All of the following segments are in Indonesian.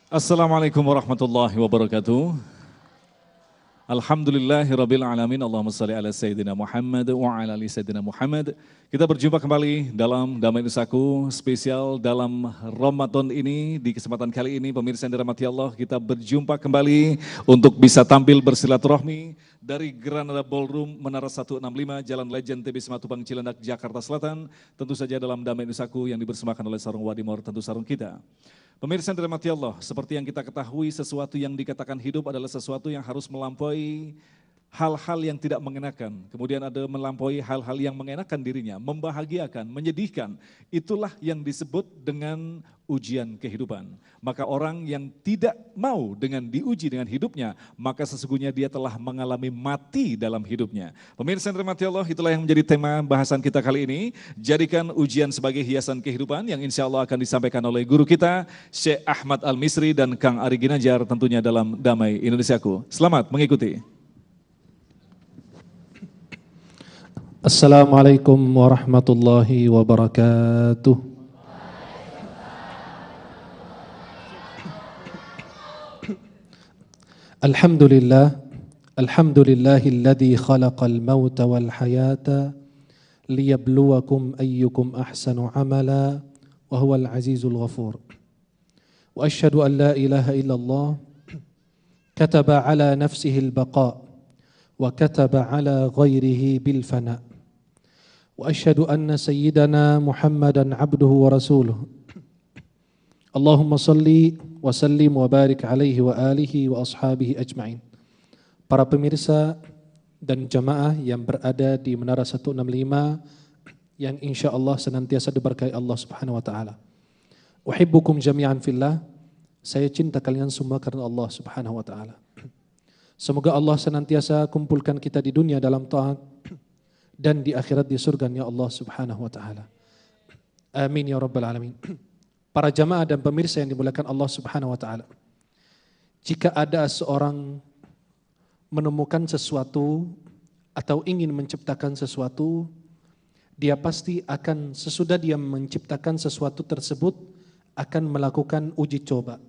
Assalamualaikum warahmatullahi wabarakatuh. Alhamdulillahirabbil alamin. Allahumma shalli ala sayyidina Muhammad wa ala ali sayyidina Muhammad. Kita berjumpa kembali dalam Damai Nusaku spesial dalam Ramadan ini. Di kesempatan kali ini pemirsa yang dirahmati Allah, kita berjumpa kembali untuk bisa tampil bersilaturahmi dari Granada Ballroom Menara 165 Jalan Legend TB Simatupang Cilandak Jakarta Selatan. Tentu saja dalam Damai Nusaku yang dipersembahkan oleh Sarung Wadimor, tentu sarung kita. Pemirsa yang dirahmati Allah, seperti yang kita ketahui, sesuatu yang dikatakan hidup adalah sesuatu yang harus melampaui hal-hal yang tidak mengenakan. Kemudian ada melampaui hal-hal yang mengenakan dirinya, membahagiakan, menyedihkan. Itulah yang disebut dengan ujian kehidupan. Maka orang yang tidak mau dengan diuji dengan hidupnya, maka sesungguhnya dia telah mengalami mati dalam hidupnya. Pemirsa yang dirahmati Allah, itulah yang menjadi tema bahasan kita kali ini. Jadikan ujian sebagai hiasan kehidupan yang insya Allah akan disampaikan oleh guru kita, Syekh Ahmad Al-Misri dan Kang Ari Ginanjar tentunya dalam Damai Indonesiaku. Selamat mengikuti. Assalamualaikum warahmatullahi wabarakatuh. Alhamdulillahilladzi khalaqal mauta wal hayata liyabluwakum ayyukum ahsanu amala wa huwal azizul ghafur. Wa asyhadu an la ilaha illallah kataba ala nafsihi al-baqa wa kataba ala ghairihi bil fana. وأشهد أن سيدنا محمدا عبده ورسوله اللهم صل وسلم وبارك عليه وآله وأصحابه أجمعين. Para pemirsa dan jamaah yang berada di Menara 165 yang insya Allah senantiasa diberkahi Allah Subhanahu wa taala. Uhibbukum jami'an fillah. Saya cinta kalian semua karena Allah Subhanahu wa taala. Semoga Allah senantiasa kumpulkan kita di dunia dalam taat dan di akhirat di surganya Allah Subhanahu wa taala. Amin ya rabbal alamin. Para jamaah dan pemirsa yang dimuliakan Allah Subhanahu wa taala. Jika ada seorang menemukan sesuatu atau ingin menciptakan sesuatu, dia pasti akan sesudah dia menciptakan sesuatu tersebut akan melakukan uji coba.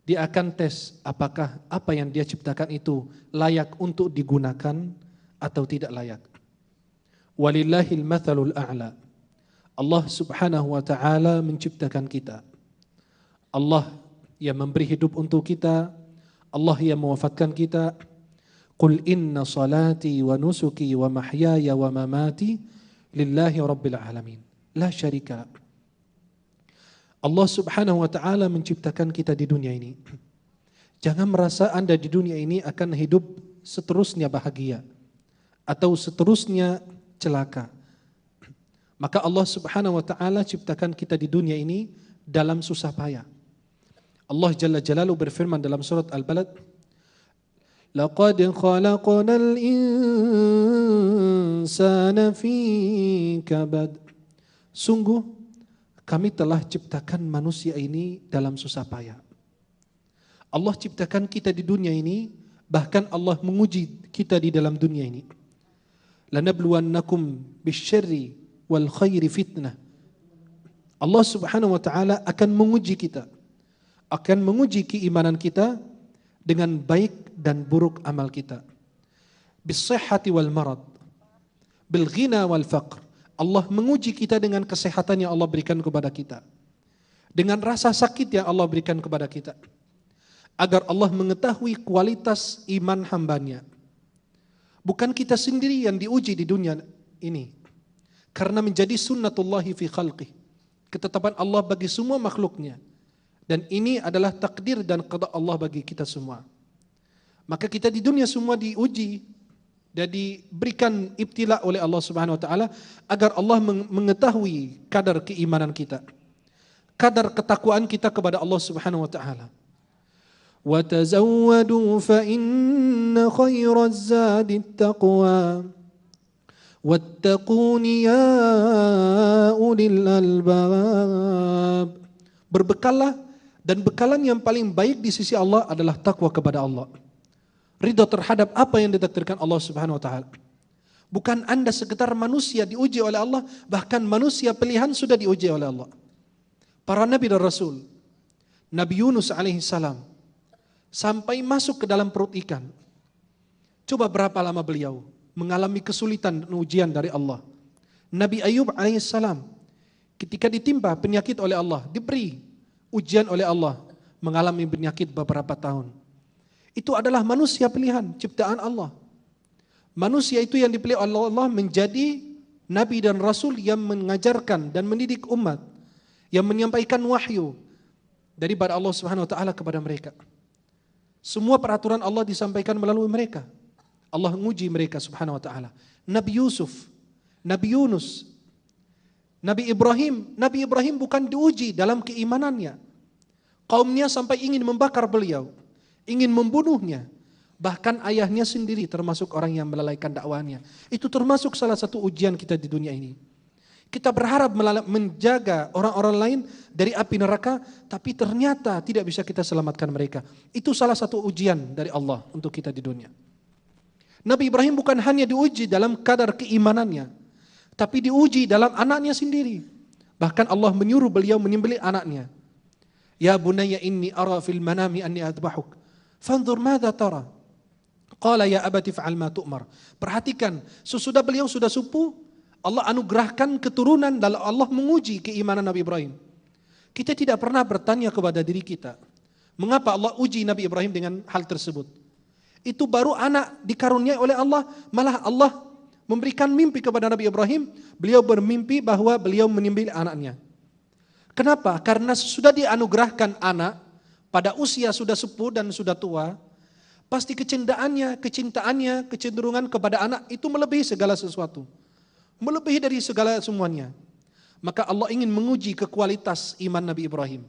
Dia akan tes apakah apa yang dia ciptakan itu layak untuk digunakan atau tidak layak. Walillahil mathalul a'la. Allah Subhanahu wa taala menciptakan kita. Allah yang memberi hidup untuk kita, Allah yang mewafatkan kita. Qul inna salati wa nusuki wa mahyaya wa mamati lillahi rabbil alamin. La syarika. Allah Subhanahu wa taala menciptakan kita di dunia ini. Jangan merasa Anda di dunia ini akan hidup seterusnya bahagia atau seterusnya celaka. Maka Allah Subhanahu wa taala ciptakan kita di dunia ini dalam susah payah. Allah Jalla Jalaluhu berfirman dalam surat Al-Balad, "Laqad khalaqnal insana fi kabad." Sungguh kami telah ciptakan manusia ini dalam susah payah. Allah ciptakan kita di dunia ini, bahkan Allah menguji kita di dalam dunia ini. Lanabluwannakum bisyarri wal khairi fitnah. Allah Subhanahu wa taala akan menguji kita. Akan menguji keimanan kita dengan baik dan buruk amal kita. Bis-sihhati wal marad, bil ghina wal faqr. Allah menguji kita dengan kesehatan yang Allah berikan kepada kita. Dengan rasa sakit yang Allah berikan kepada kita. Agar Allah mengetahui kualitas iman hambanya. Bukan kita sendiri yang diuji di dunia ini. Karena menjadi sunnatullahi fi khalqih. Ketetapan Allah bagi semua makhluknya. Dan ini adalah takdir dan qada Allah bagi kita semua. Maka kita di dunia semua diuji dan diberikan ibtila oleh Allah Subhanahu wa taala agar Allah mengetahui kadar keimanan kita. Kadar ketakwaan kita kepada Allah Subhanahu wa taala. وَتَزَوَّدُوا فَإِنَّ خَيْرَ الزَّادِ التَّقْوَى وَاتَّقُونِ يَا أُولِي الْأَلْبَابِ. Berbekallah, dan bekalan yang paling baik di sisi Allah adalah takwa kepada Allah. Ridha terhadap apa yang ditakdirkan Allah Subhanahu wa taala. Bukan Anda sekedar manusia diuji oleh Allah, bahkan manusia pilihan sudah diuji oleh Allah. Para nabi dan rasul Nabi Yunus alaihissalam sampai masuk ke dalam perut ikan. Coba berapa lama beliau mengalami kesulitan dan ujian dari Allah. Nabi Ayub alaihissalam ketika ditimpa penyakit oleh Allah, diberi ujian oleh Allah, mengalami penyakit beberapa tahun. Itu adalah manusia pilihan, ciptaan Allah. Manusia itu yang dipilih oleh Allah menjadi nabi dan rasul yang mengajarkan dan mendidik umat, yang menyampaikan wahyu daripada Allah Subhanahu wa taala kepada mereka. Semua peraturan Allah disampaikan melalui mereka. Allah menguji mereka Subhanahu wa taala. Nabi Yusuf, Nabi Yunus, Nabi Ibrahim bukan diuji dalam keimanannya. Kaumnya sampai ingin membakar beliau, ingin membunuhnya. Bahkan ayahnya sendiri termasuk orang yang melalaikan dakwahnya. Itu termasuk salah satu ujian kita di dunia ini. Kita berharap menjaga orang-orang lain dari api neraka, tapi ternyata tidak bisa kita selamatkan mereka. Itu salah satu ujian dari Allah untuk kita di dunia. Nabi Ibrahim bukan hanya diuji dalam kadar keimanannya, tapi diuji dalam anaknya sendiri. Bahkan Allah menyuruh beliau menyembelih anaknya. Ya bunayya inni ara fil manami anni adbahuk. Fanzur madza tara. Qala ya abati fa'al ma tu'mar. Perhatikan, sesudah beliau sudah sepuh, Allah anugerahkan keturunan dan Allah menguji keimanan Nabi Ibrahim. Kita tidak pernah bertanya kepada diri kita, mengapa Allah uji Nabi Ibrahim dengan hal tersebut? Itu baru anak dikaruniai oleh Allah, malah Allah memberikan mimpi kepada Nabi Ibrahim, beliau bermimpi bahwa beliau menyembelih anaknya. Kenapa? Karena sudah dianugerahkan anak, pada usia sudah sepuh dan sudah tua, pasti kecintaannya, kecenderungan kepada anak itu melebihi segala sesuatu. Melebihi dari segala semuanya. Maka Allah ingin menguji kekualitas iman Nabi Ibrahim.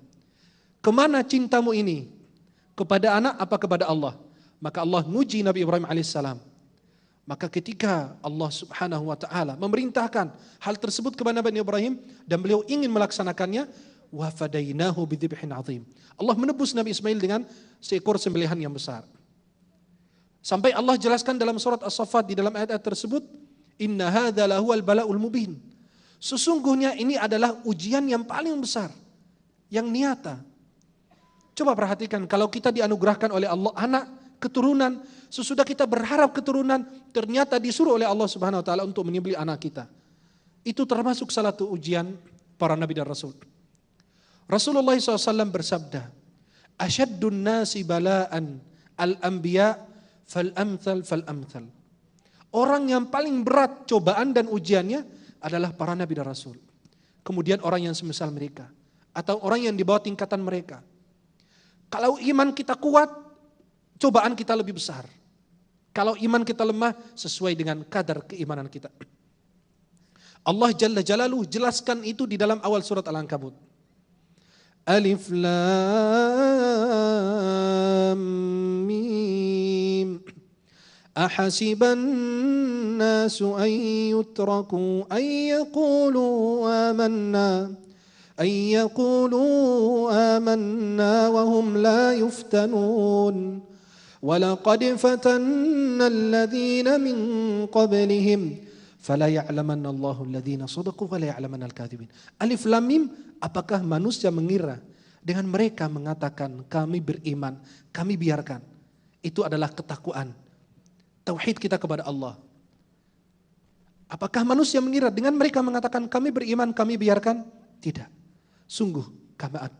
Kemana cintamu ini? Kepada anak apa kepada Allah? Maka Allah menguji Nabi Ibrahim alaihissalam. Maka ketika Allah subhanahu wa ta'ala memerintahkan hal tersebut kepada Nabi Ibrahim dan beliau ingin melaksanakannya, wa fadainahu bidzibhin azim. Allah menebus Nabi Ismail dengan seekor sembelihan yang besar. Sampai Allah jelaskan dalam surat As-Saffat di dalam ayat-ayat tersebut, inna hadza lahuwal bala'ul mubin. Sesungguhnya ini adalah ujian yang paling besar, yang nyata. Coba perhatikan, kalau kita dianugerahkan oleh Allah anak, keturunan, sesudah kita berharap keturunan, ternyata disuruh oleh Allah Subhanahu wa taala untuk menyembelih anak kita. Itu termasuk salah satu ujian para nabi dan rasul. Rasulullah SAW bersabda, asyaddun nasi bala'an al-anbiya fal-amthal fal-amthal. Orang yang paling berat cobaan dan ujiannya adalah para nabi dan rasul. Kemudian orang yang semisal mereka, atau orang yang di bawah tingkatan mereka. Kalau iman kita kuat, cobaan kita lebih besar. Kalau iman kita lemah, sesuai dengan kadar keimanan kita. Allah Jalla Jalaluhu jelaskan itu di dalam awal surat Al-Ankabut. Alif Lam Mim. Ahasiban nasu an yutraku an yaqulu amanna wa hum la yuftanun. Walaqad fatanna alladhina min qablihim fala ya'lamanna Allahu alladhina sadaqu wa la ya'lamanna al-kadhibin. Alif Lam Mim, apakah manusia mengira dengan mereka mengatakan kami beriman, kami biarkan. Itu adalah ketakwaan. Tauhid kita kepada Allah. Apakah manusia mengira dengan mereka mengatakan kami beriman, kami biarkan? Tidak. Sungguh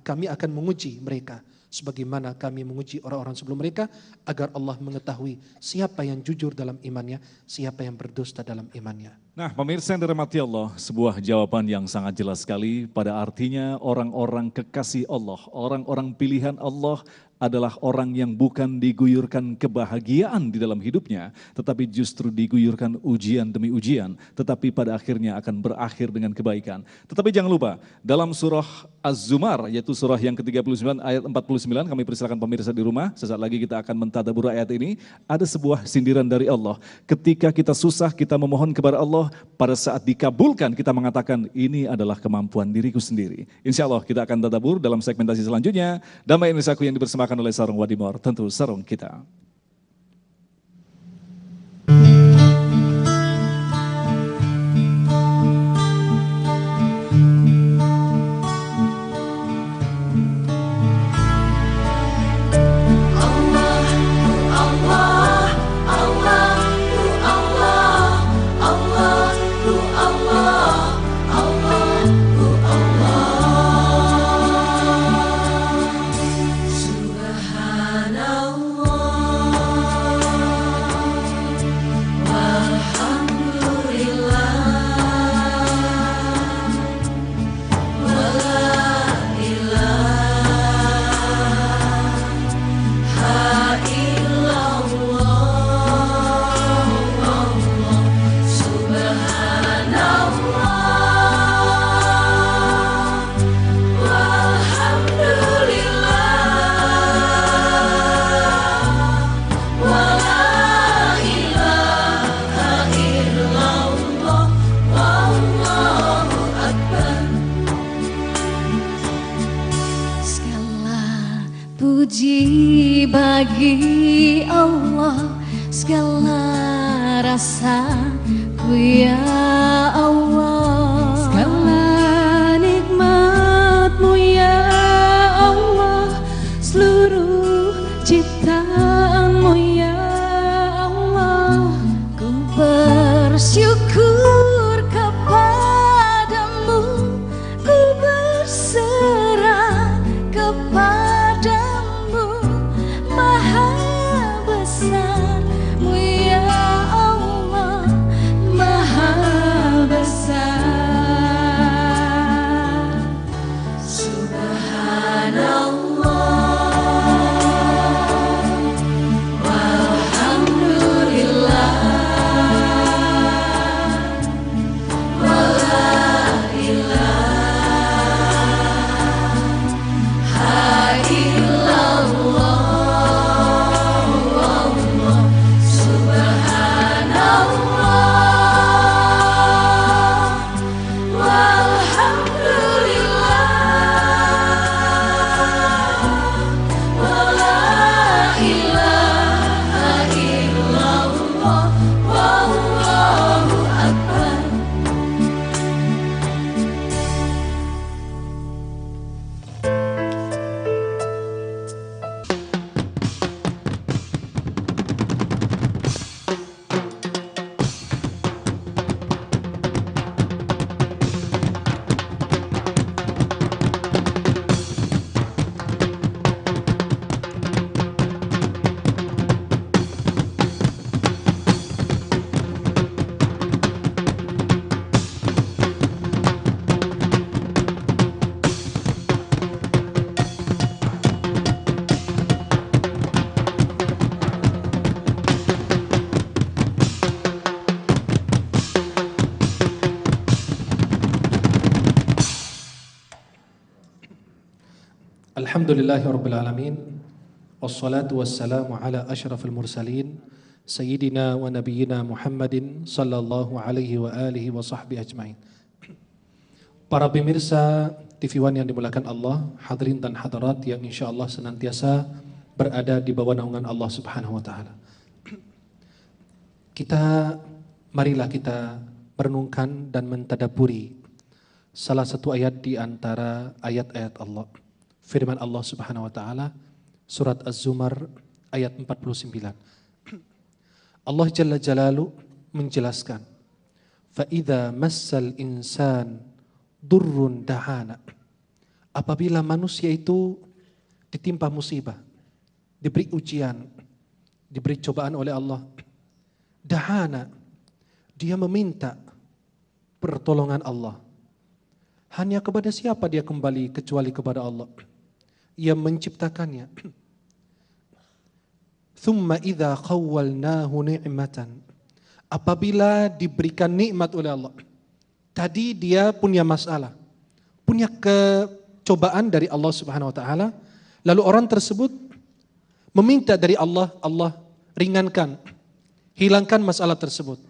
kami akan menguji mereka sebagaimana kami menguji orang-orang sebelum mereka agar Allah mengetahui siapa yang jujur dalam imannya, siapa yang berdusta dalam imannya. Nah, pemirsa yang dirahmati Allah, sebuah jawaban yang sangat jelas sekali pada artinya orang-orang kekasih Allah, orang-orang pilihan Allah adalah orang yang bukan diguyurkan kebahagiaan di dalam hidupnya, tetapi justru diguyurkan ujian demi ujian, tetapi pada akhirnya akan berakhir dengan kebaikan. Tetapi jangan lupa, dalam surah Az-Zumar, yaitu surah yang ke-39 ayat 49, kami persilakan pemirsa di rumah, sesaat lagi kita akan mentadabbur ayat ini, ada sebuah sindiran dari Allah. Ketika kita susah, kita memohon kepada Allah, pada saat dikabulkan kita mengatakan ini adalah kemampuan diriku sendiri. Insya Allah kita akan tadabbur dalam segmentasi selanjutnya. Damai Indonesiaku yang dipersembahkan oleh Sarung Wadimor, tentu sarung kita. Puji bagi Allah, segala rasa ku ya Allah. Segala nikmat-Mu ya Allah, seluruh ciptaan-Mu ya Allah. Ku bersyukur kepadamu, ku berserah kepadamu. Maha besar-Mu ya Allah, maha besar. Subhanallah, walhamdulillah, wala ilaha illallah. Subhanallah, walhamdulillah, wala ilaha illallah, wallahu akbar. Alhamdulillahirrabbilalamin. Wassalatu wassalamu ala ashrafil mursalin Sayyidina wa nabiyyina Muhammadin sallallahu alaihi wa alihi wa sahbihi ajmain. Para pemirsa TV One yang dimuliakan Allah, hadirin dan hadirat yang insyaallah senantiasa berada di bawah naungan Allah Subhanahu wa taala. Marilah kita merenungkan dan mentadaburi salah satu ayat di antara ayat-ayat Allah. Firman Allah Subhanahu wa taala surat Az-Zumar ayat 49. Allah Jalla Jalalu menjelaskan, fa idza massal insan durrun da'ana. Apabila manusia itu ditimpa musibah, diberi ujian, diberi cobaan oleh Allah, da'ana, dia meminta pertolongan Allah. Hanya kepada siapa dia kembali kecuali kepada Allah? Ia menciptakannya. Thumma idza khawwalnahu ni'matan. Apabila diberikan nikmat oleh Allah. Tadi dia punya masalah, punya kecobaan dari Allah Subhanahu wa taala, lalu orang tersebut meminta dari Allah, Allah ringankan, hilangkan masalah tersebut.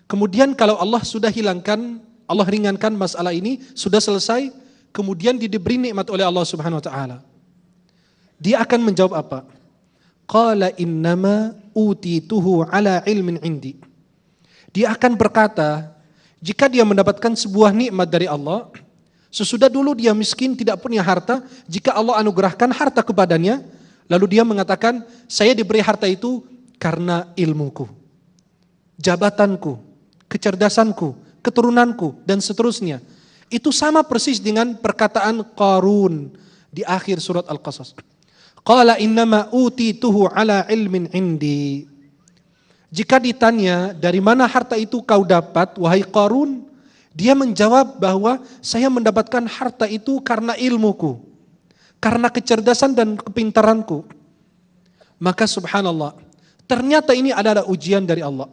Kemudian kalau Allah sudah hilangkan, Allah ringankan masalah ini, sudah selesai, kemudian diberi nikmat oleh Allah Subhanahu wa taala. Dia akan menjawab apa? Qala innama utituhu ala ilmin indi. Dia akan berkata, jika dia mendapatkan sebuah nikmat dari Allah, sesudah dulu dia miskin, tidak punya harta, jika Allah anugerahkan harta kepadanya, lalu dia mengatakan, saya diberi harta itu karena ilmuku, jabatanku, kecerdasanku, keturunanku, dan seterusnya. Itu sama persis dengan perkataan Qarun di akhir surat Al-Qasas. Qala innama utituhu ala ilmin indi. Jika ditanya dari mana harta itu kau dapat, wahai Qarun, dia menjawab bahwa saya mendapatkan harta itu karena ilmuku, karena kecerdasan dan kepintaranku. Maka subhanallah, ternyata ini adalah ujian dari Allah.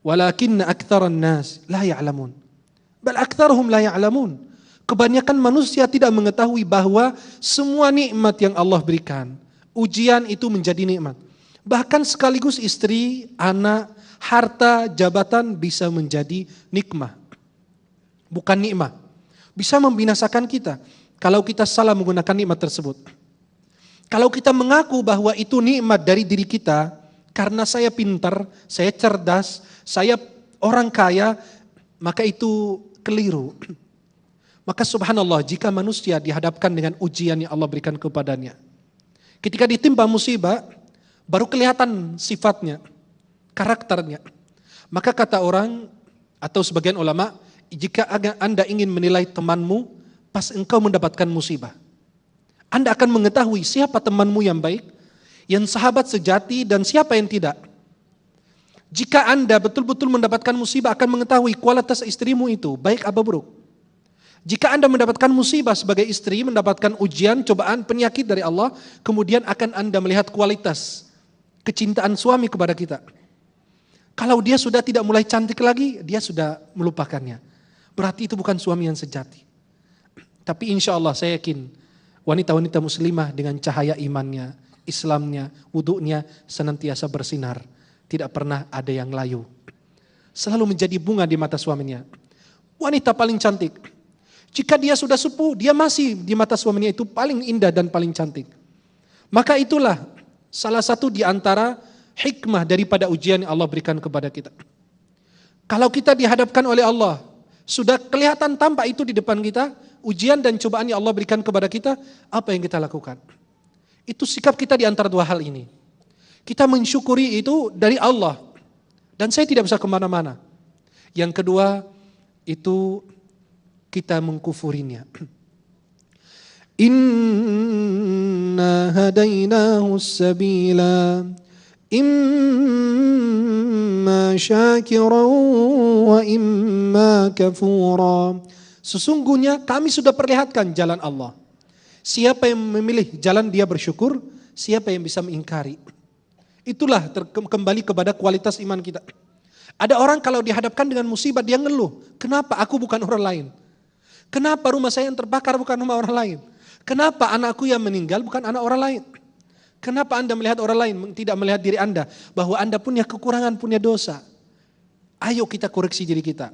Walakinna aktsaran nas la ya'lamun. Bal aktsaruhum la ya'lamun. Kebanyakan manusia tidak mengetahui bahwa semua nikmat yang Allah berikan, ujian itu menjadi nikmat. Bahkan sekaligus istri, anak, harta, jabatan bisa menjadi nikmah. Bukan nikmah. Bisa membinasakan kita kalau kita salah menggunakan nikmat tersebut. Kalau kita mengaku bahwa itu nikmat dari diri kita, karena saya pintar, saya cerdas, saya orang kaya, maka itu keliru. Maka subhanallah, jika manusia dihadapkan dengan ujian yang Allah berikan kepadanya, ketika ditimpa musibah, baru kelihatan sifatnya, karakternya. Maka kata orang atau sebagian ulama, jika Anda ingin menilai temanmu pas engkau mendapatkan musibah, Anda akan mengetahui siapa temanmu yang baik, yang sahabat sejati, dan siapa yang tidak. Jika Anda betul-betul mendapatkan musibah, akan mengetahui kualitas istrimu itu baik apa buruk. Jika Anda mendapatkan musibah sebagai istri, mendapatkan ujian, cobaan, penyakit dari Allah, kemudian akan Anda melihat kualitas kecintaan suami kepada kita. Kalau dia sudah tidak mulai cantik lagi, dia sudah melupakannya. Berarti itu bukan suami yang sejati. Tapi insya Allah saya yakin wanita-wanita muslimah dengan cahaya imannya, Islamnya, wudunya senantiasa bersinar. Tidak pernah ada yang layu. Selalu menjadi bunga di mata suaminya. Wanita paling cantik. Jika dia sudah sepuh, dia masih di mata suaminya itu paling indah dan paling cantik. Maka itulah salah satu di antara hikmah daripada ujian yang Allah berikan kepada kita. Kalau kita dihadapkan oleh Allah, sudah kelihatan tampak itu di depan kita, ujian dan cobaan yang Allah berikan kepada kita, apa yang kita lakukan? Itu sikap kita di antara dua hal ini. Kita mensyukuri itu dari Allah, dan saya tidak bisa kemana-mana. Yang kedua, itu kita mengkufurinya. Inna hadainahu sabila imma syakiran wa imma kafura. Sesungguhnya kami sudah perlihatkan jalan Allah. Siapa yang memilih jalan dia bersyukur, siapa yang bisa mengingkari. Itulah kembali kepada kualitas iman kita. Ada orang kalau dihadapkan dengan musibah dia ngeluh, kenapa aku bukan orang lain? Kenapa rumah saya yang terbakar bukan rumah orang lain? Kenapa anakku yang meninggal bukan anak orang lain? Kenapa Anda melihat orang lain, tidak melihat diri Anda? Bahwa Anda punya kekurangan, punya dosa. Ayo kita koreksi diri kita.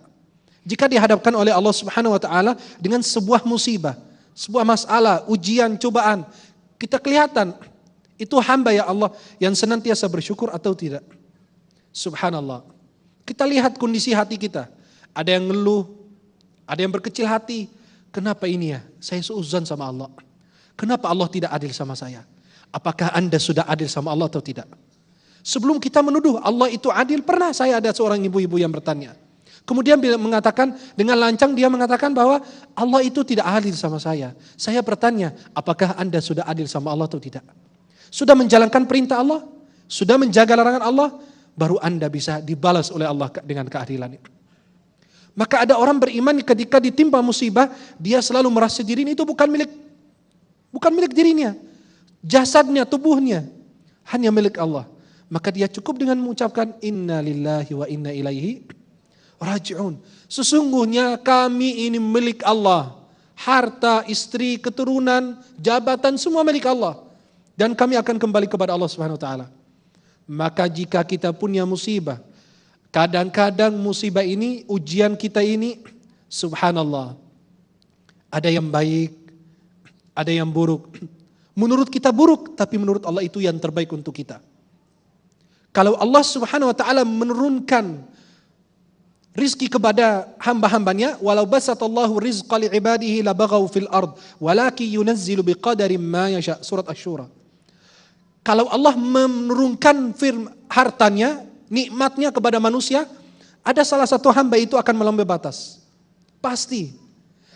Jika dihadapkan oleh Allah Subhanahu wa Ta'ala dengan sebuah musibah, sebuah masalah, ujian, cobaan, kita kelihatan itu hamba ya Allah yang senantiasa bersyukur atau tidak. Subhanallah. Kita lihat kondisi hati kita. Ada yang ngeluh, ada yang berkecil hati. Kenapa ini ya? Saya seuzan sama Allah. Kenapa Allah tidak adil sama saya? Apakah Anda sudah adil sama Allah atau tidak? Sebelum kita menuduh Allah itu adil, pernah saya ada seorang ibu-ibu yang bertanya. Kemudian bila mengatakan, dengan lancang dia mengatakan bahwa Allah itu tidak adil sama saya. Saya bertanya, apakah Anda sudah adil sama Allah atau tidak? Sudah menjalankan perintah Allah? Sudah menjaga larangan Allah? Baru Anda bisa dibalas oleh Allah dengan keadilan itu. Maka ada orang beriman ketika ditimpa musibah, dia selalu merasa dirinya itu bukan milik dirinya. Jasadnya, tubuhnya hanya milik Allah. Maka dia cukup dengan mengucapkan inna lillahi wa inna ilaihi raji'un. Sesungguhnya kami ini milik Allah. Harta, istri, keturunan, jabatan semua milik Allah. Dan kami akan kembali kepada Allah Subhanahu wa Ta'ala. Maka jika kita punya musibah, kadang-kadang musibah ini, ujian kita ini, subhanallah, ada yang baik, ada yang buruk. Menurut kita buruk, tapi menurut Allah itu yang terbaik untuk kita. Kalau Allah Subhanahu wa Ta'ala menurunkan rizki kepada hamba-hambanya, walau basatallahu rizqa li'ibadihi labaghaw fil ard, walaki yunazzilu biqadarin ma yasha. Surat Asy-Syura. Kalau Allah menurunkan hartanya, nikmatnya kepada manusia, ada salah satu hamba itu akan melampaui batas. Pasti.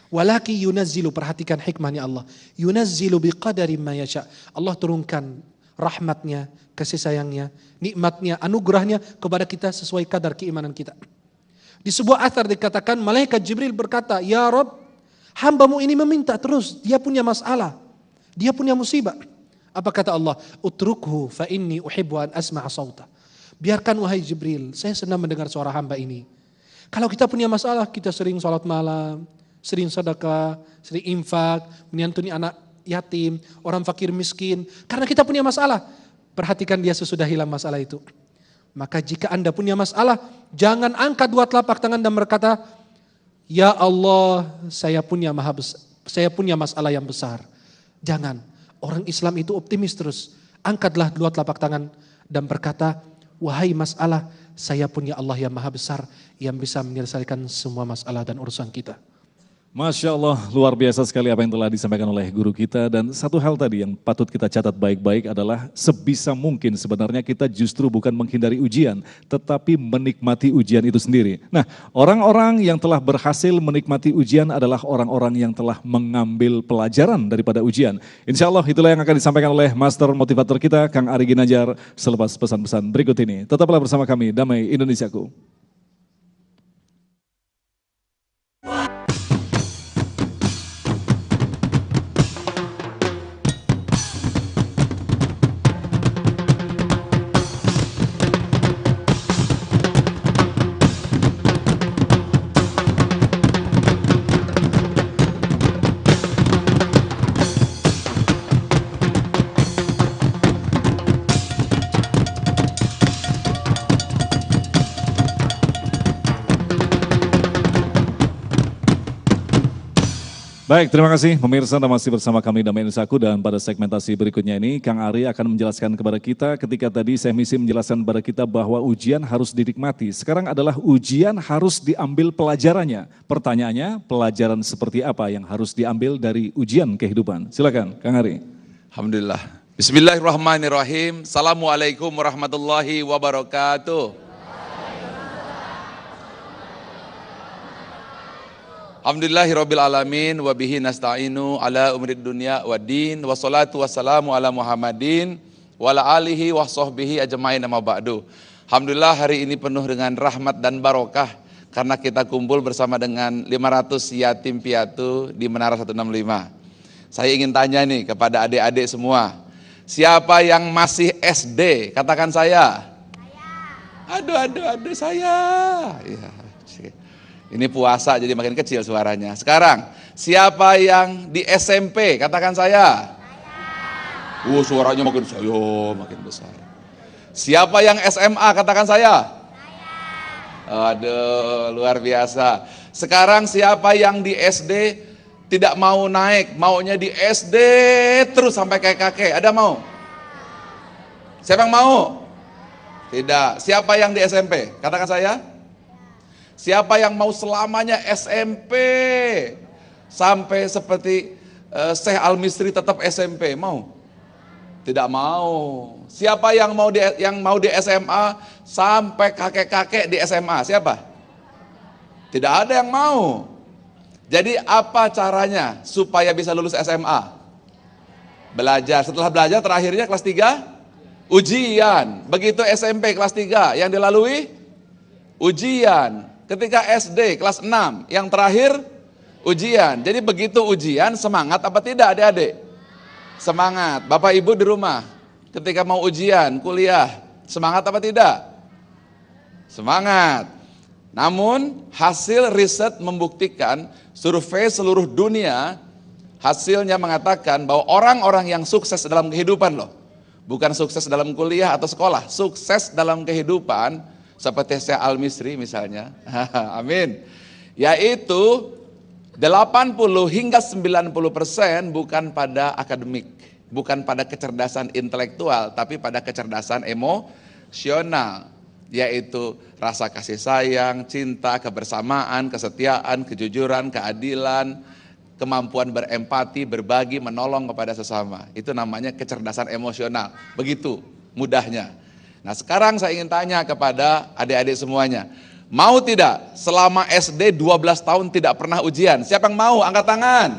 Walaki yunazzilu, perhatikan hikmahnya Allah. Yunazzilu biqadari ma yasha. Allah turunkan rahmatnya, kasih sayangnya, nikmatnya, anugerahnya kepada kita sesuai kadar keimanan kita. Di sebuah athar dikatakan, malaikat Jibril berkata, ya Rabb, hambamu ini meminta terus, dia punya masalah, dia punya musibah. Apa kata Allah? Utrukhu fa inni uhibbu an asma'a sawta. Biarkan wahai Jibril, saya senang mendengar suara hamba ini. Kalau kita punya masalah, kita sering salat malam, sering sedekah, sering infak, menyantuni anak yatim, orang fakir miskin. Karena kita punya masalah, perhatikan dia sesudah hilang masalah itu. Maka jika Anda punya masalah, jangan angkat dua telapak tangan dan berkata, ya Allah, saya punya masalah yang besar. Jangan. Orang Islam itu optimis terus. Angkatlah dua telapak tangan dan berkata, wahai masalah, saya punya Allah yang maha besar yang bisa menyelesaikan semua masalah dan urusan kita. Masya Allah, luar biasa sekali apa yang telah disampaikan oleh guru kita. Dan satu hal tadi yang patut kita catat baik-baik adalah sebisa mungkin sebenarnya kita justru bukan menghindari ujian, tetapi menikmati ujian itu sendiri. Nah, orang-orang yang telah berhasil menikmati ujian adalah orang-orang yang telah mengambil pelajaran daripada ujian. Insya Allah itulah yang akan disampaikan oleh Master Motivator kita, Kang Ari Ginanjar, selepas pesan-pesan berikut ini. Tetaplah bersama kami, Damai Indonesiaku. Baik, terima kasih pemirsa, Anda masih bersama kami Damai Indonesiaku, dan pada segmentasi berikutnya ini Kang Ari akan menjelaskan kepada kita, ketika tadi saya misi menjelaskan kepada kita bahwa ujian harus dinikmati. Sekarang adalah ujian harus diambil pelajarannya. Pertanyaannya, pelajaran seperti apa yang harus diambil dari ujian kehidupan? Silakan Kang Ari. Alhamdulillah. Bismillahirrahmanirrahim. Assalamualaikum warahmatullahi wabarakatuh. Alhamdulillahirabbil alamin wa bihi nasta'inu ala umrid dunya waddin wassalatu wassalamu ala Muhammadin wa ala alihi wa sahbihi ajmain amma ba'du. Alhamdulillah hari ini penuh dengan rahmat dan barokah karena kita kumpul bersama dengan 500 yatim piatu di Menara 165. Saya ingin tanya nih kepada adik-adik semua. Siapa yang masih SD? Katakan saya. Aduh saya. Ya. Ini puasa jadi makin kecil suaranya. Sekarang, siapa yang di SMP? Katakan saya. Suaranya makin makin besar. Siapa yang SMA? Katakan saya. Aduh, luar biasa. Sekarang siapa yang di SD tidak mau naik, maunya di SD terus sampai kayak kakek? Ada mau? Siapa yang mau? Tidak. Siapa yang di SMP? Katakan saya. Siapa yang mau selamanya SMP sampai seperti Syekh Al-Misri tetap SMP? Mau? Tidak mau. Siapa yang mau di SMA sampai kakek-kakek di SMA? Siapa? Tidak ada yang mau. Jadi apa caranya supaya bisa lulus SMA? Belajar. Setelah belajar terakhirnya kelas 3 ujian. Begitu SMP kelas 3 yang dilalui ujian. Ketika SD kelas 6 yang terakhir ujian. Jadi begitu ujian semangat apa tidak adik-adik? Semangat. Bapak Ibu di rumah ketika mau ujian kuliah semangat apa tidak? Semangat. Namun hasil riset membuktikan, survei seluruh dunia hasilnya mengatakan bahwa orang-orang yang sukses dalam kehidupan loh, bukan sukses dalam kuliah atau sekolah, sukses dalam kehidupan seperti Syekh Al-Misri misalnya, amin, yaitu 80 hingga 90% bukan pada akademik, bukan pada kecerdasan intelektual, tapi pada kecerdasan emosional, yaitu rasa kasih sayang, cinta, kebersamaan, kesetiaan, kejujuran, keadilan, kemampuan berempati, berbagi, menolong kepada sesama. Itu namanya kecerdasan emosional, begitu mudahnya. Nah sekarang saya ingin tanya kepada adik-adik semuanya, mau tidak selama SD 12 tahun tidak pernah ujian? Siapa yang mau? Angkat tangan.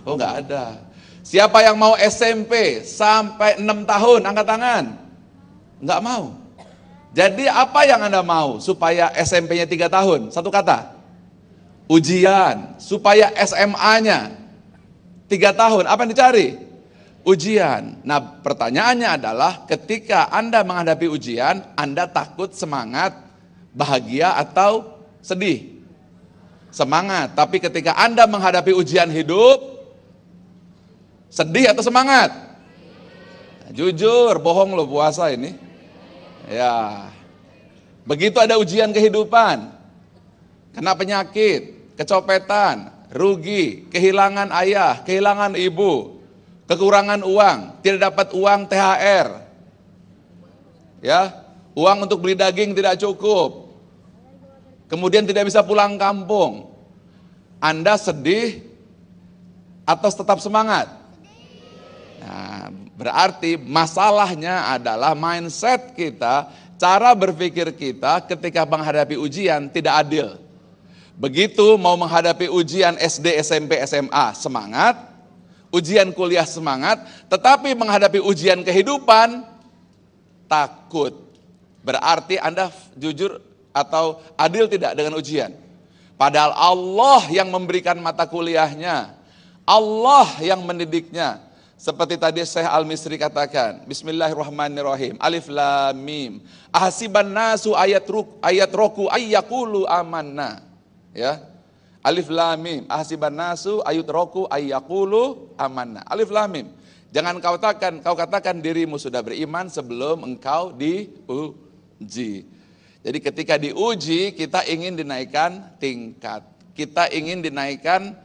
Oh enggak ada. Siapa yang mau SMP sampai 6 tahun? Angkat tangan. Enggak mau. Jadi apa yang Anda mau supaya SMP-nya 3 tahun? Satu kata. Ujian. Supaya SMA-nya 3 tahun. Apa yang dicari? Ujian. Nah pertanyaannya adalah ketika Anda menghadapi ujian, Anda takut, semangat, bahagia atau sedih? Semangat. Tapi ketika Anda menghadapi ujian hidup, sedih atau semangat? Nah, jujur, bohong loh puasa ini. Ya. Begitu ada ujian kehidupan, kena penyakit, kecopetan, rugi, kehilangan ayah, kehilangan ibu, kekurangan uang, tidak dapat uang THR, ya, uang untuk beli daging tidak cukup, kemudian tidak bisa pulang kampung. Anda sedih atau tetap semangat? Nah, berarti masalahnya adalah mindset kita, cara berpikir kita ketika menghadapi ujian tidak adil. Begitu mau menghadapi ujian SD, SMP, SMA, semangat. Ujian kuliah semangat. Tetapi menghadapi ujian kehidupan, takut. Berarti Anda jujur atau adil tidak dengan ujian. Padahal Allah yang memberikan mata kuliahnya. Allah yang mendidiknya. Seperti tadi Syekh Al-Misri katakan, Bismillahirrahmanirrahim, Alif Lam Mim, ahasiban nasu ayat roku ayyakulu amanna. Ya, Alif Lam Mim, ahasiban nasu ayat roku ayyakulu amanna. Alif Lam Mim. Jangan kau katakan dirimu sudah beriman sebelum engkau diuji. Jadi ketika diuji, kita ingin dinaikkan tingkat. Kita ingin dinaikkan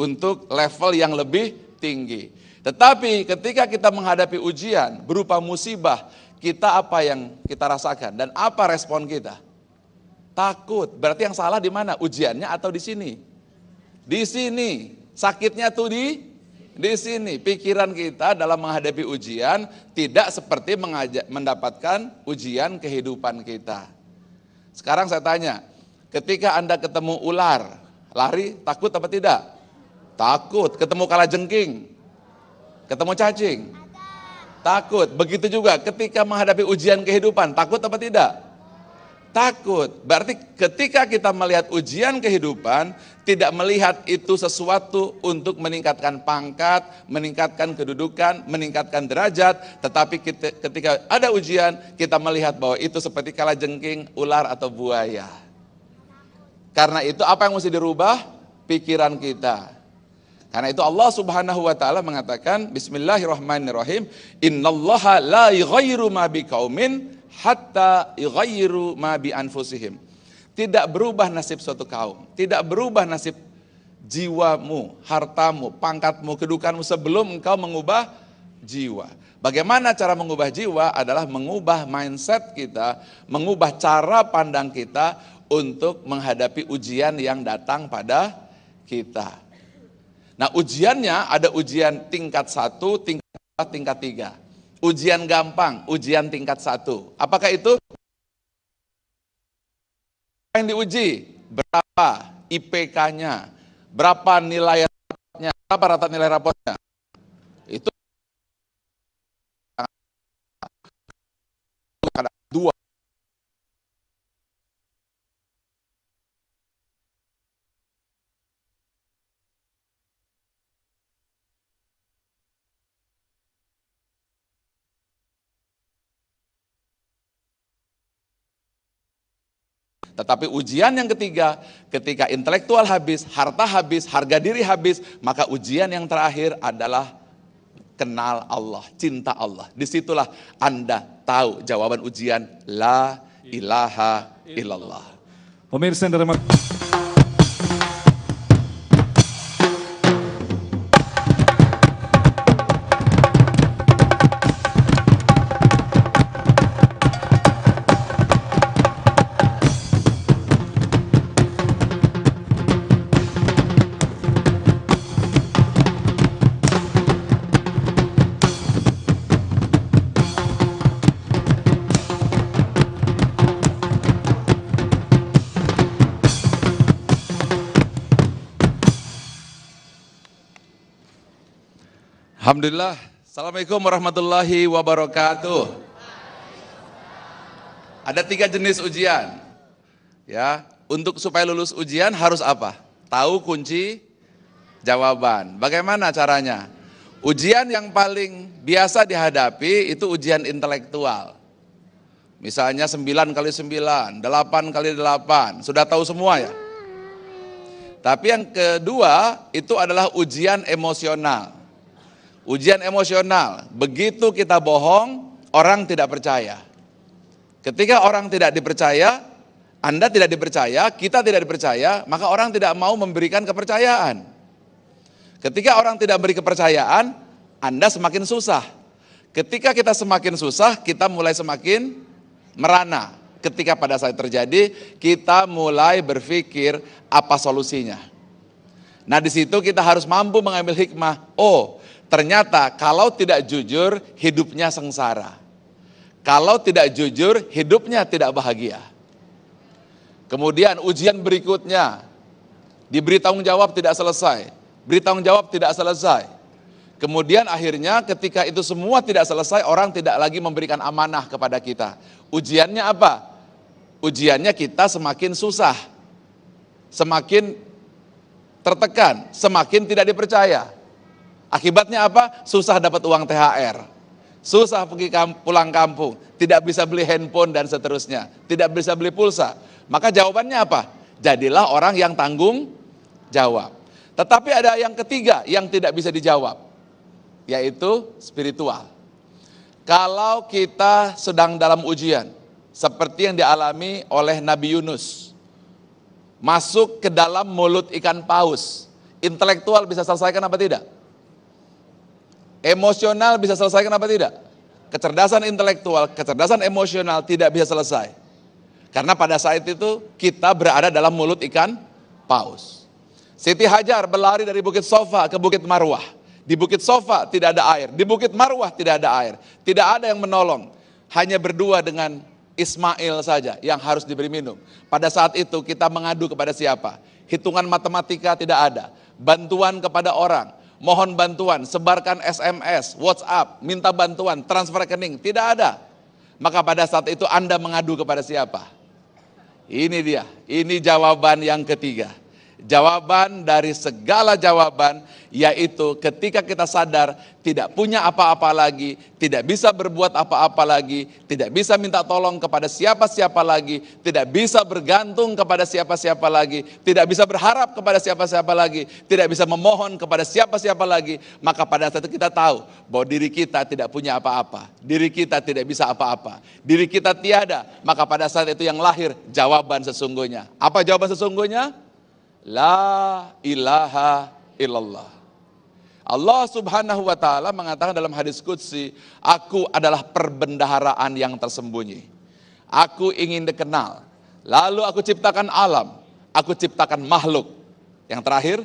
untuk level yang lebih tinggi. Tetapi ketika kita menghadapi ujian berupa musibah, kita apa yang kita rasakan dan apa respon kita? Takut. Berarti yang salah di mana? Ujiannya atau di sini? Di sini. Sakitnya tuh di sini. Pikiran kita dalam menghadapi ujian tidak seperti mendapatkan ujian kehidupan kita. Sekarang saya tanya, ketika Anda ketemu ular, lari takut apa tidak? Takut. Ketemu kalajengking, ketemu cacing, takut. Begitu juga ketika menghadapi ujian kehidupan, takut apa tidak? Takut. Berarti ketika kita melihat ujian kehidupan, tidak melihat itu sesuatu untuk meningkatkan pangkat, meningkatkan kedudukan, meningkatkan derajat, tetapi ketika ada ujian, kita melihat bahwa itu seperti kalajengking, ular atau buaya. Karena itu apa yang mesti dirubah? Pikiran kita. Karena itu Allah Subhanahu wa taala mengatakan Bismillahirrahmanirrahim, innallaha la yughayyiru ma biqaumin hatta yughayyiru ma bi anfusihim. Tidak berubah nasib suatu kaum, tidak berubah nasib jiwamu, hartamu, pangkatmu, kedudukanmu sebelum engkau mengubah jiwa. Bagaimana cara mengubah jiwa? Adalah mengubah mindset kita, mengubah cara pandang kita untuk menghadapi ujian yang datang pada kita. Nah, ujiannya ada ujian tingkat 1, tingkat 2, tingkat 3. Ujian gampang, ujian tingkat 1. Apakah itu? Yang diuji, berapa IPK-nya, berapa nilai rapotnya, berapa rata nilai rapotnya. Itu ada 2. Tetapi ujian yang ketiga, ketika intelektual habis, harta habis, harga diri habis, maka ujian yang terakhir adalah kenal Allah, cinta Allah. Disitulah Anda tahu jawaban ujian la ilaha illallah. Pemirsa yang dirahmati Alhamdulillah. Assalamualaikum warahmatullahi wabarakatuh. Ada 3 jenis ujian. Ya, untuk supaya lulus ujian harus apa? Tahu kunci jawaban. Bagaimana caranya? Ujian yang paling biasa dihadapi itu ujian intelektual. Misalnya 9 kali 9, 8 kali 8. Sudah tahu semua ya? Tapi yang kedua itu adalah ujian emosional. Ujian emosional, begitu kita bohong, orang tidak percaya. Ketika orang tidak dipercaya, Anda tidak dipercaya, kita tidak dipercaya, maka orang tidak mau memberikan kepercayaan. Ketika orang tidak beri kepercayaan, Anda semakin susah. Ketika kita semakin susah, kita mulai semakin merana. Ketika pada saat terjadi, kita mulai berpikir apa solusinya. Nah, di situ kita harus mampu mengambil hikmah. Oh, ternyata kalau tidak jujur, hidupnya sengsara. Kalau tidak jujur, hidupnya tidak bahagia. Kemudian ujian berikutnya, diberi tanggung jawab tidak selesai. Beri tanggung jawab tidak selesai. Kemudian akhirnya ketika itu semua tidak selesai, orang tidak lagi memberikan amanah kepada kita. Ujiannya apa? Ujiannya kita semakin susah, semakin tertekan, semakin tidak dipercaya. Akibatnya apa? Susah dapat uang THR. Susah pergi pulang kampung, tidak bisa beli handphone dan seterusnya, tidak bisa beli pulsa. Maka jawabannya apa? Jadilah orang yang tanggung jawab. Tetapi ada yang ketiga yang tidak bisa dijawab, yaitu spiritual. Kalau kita sedang dalam ujian, seperti yang dialami oleh Nabi Yunus, masuk ke dalam mulut ikan paus, intelektual bisa selesaikan apa tidak? Emosional bisa selesaikan apa tidak? Kecerdasan intelektual, kecerdasan emosional tidak bisa selesai. Karena pada saat itu kita berada dalam mulut ikan paus. Siti Hajar berlari dari Bukit Sofa ke Bukit Marwah. Di Bukit Sofa tidak ada air, di Bukit Marwah tidak ada air. Tidak ada yang menolong, hanya berdua dengan Ismail saja yang harus diberi minum. Pada saat itu kita mengadu kepada siapa? Hitungan matematika tidak ada. Bantuan kepada orang. Mohon bantuan, sebarkan SMS, WhatsApp, minta bantuan, transfer rekening, tidak ada. Maka pada saat itu Anda mengadu kepada siapa? Ini dia, ini jawaban yang ketiga. Jawaban dari segala jawaban, yaitu ketika kita sadar tidak punya apa-apa lagi, tidak bisa berbuat apa-apa lagi, tidak bisa minta tolong kepada siapa-siapa lagi, tidak bisa bergantung kepada siapa-siapa lagi, tidak bisa berharap kepada siapa-siapa lagi, tidak bisa memohon kepada siapa-siapa lagi, maka pada saat itu kita tahu bahwa diri kita tidak punya apa-apa, diri kita tidak bisa apa-apa, diri kita tiada, maka pada saat itu yang lahir jawaban sesungguhnya. Apa jawaban sesungguhnya? La ilaha illallah. Allah subhanahu wa ta'ala mengatakan dalam hadis qudsi, aku adalah perbendaharaan yang tersembunyi. Aku ingin dikenal. Lalu aku ciptakan alam. Aku ciptakan makhluk. Yang terakhir,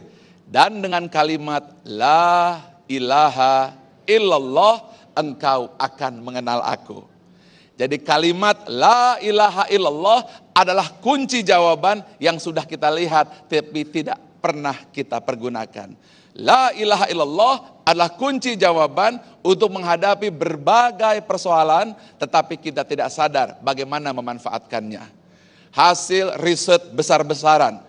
dan dengan kalimat la ilaha illallah, engkau akan mengenal aku. Jadi kalimat la ilaha illallah adalah kunci jawaban yang sudah kita lihat tapi tidak pernah kita pergunakan. La ilaha illallah adalah kunci jawaban untuk menghadapi berbagai persoalan tetapi kita tidak sadar bagaimana memanfaatkannya. Hasil riset besar-besaran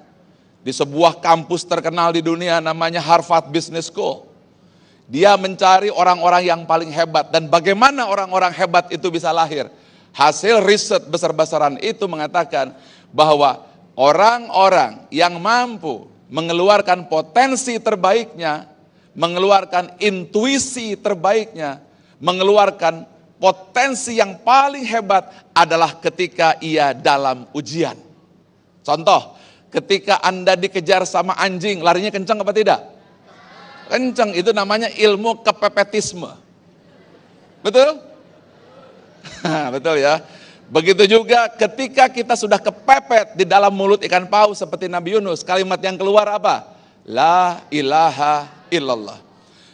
di sebuah kampus terkenal di dunia namanya Harvard Business School. Dia mencari orang-orang yang paling hebat dan bagaimana orang-orang hebat itu bisa lahir. Hasil riset besar-besaran itu mengatakan bahwa orang-orang yang mampu mengeluarkan potensi terbaiknya, mengeluarkan intuisi terbaiknya, mengeluarkan potensi yang paling hebat adalah ketika ia dalam ujian. Contoh, ketika Anda dikejar sama anjing, larinya kencang apa tidak? Kencang, itu namanya ilmu kepepetisme. Betul? Betul ya. Begitu juga ketika kita sudah kepepet di dalam mulut ikan paus seperti Nabi Yunus, kalimat yang keluar apa? La ilaha illallah.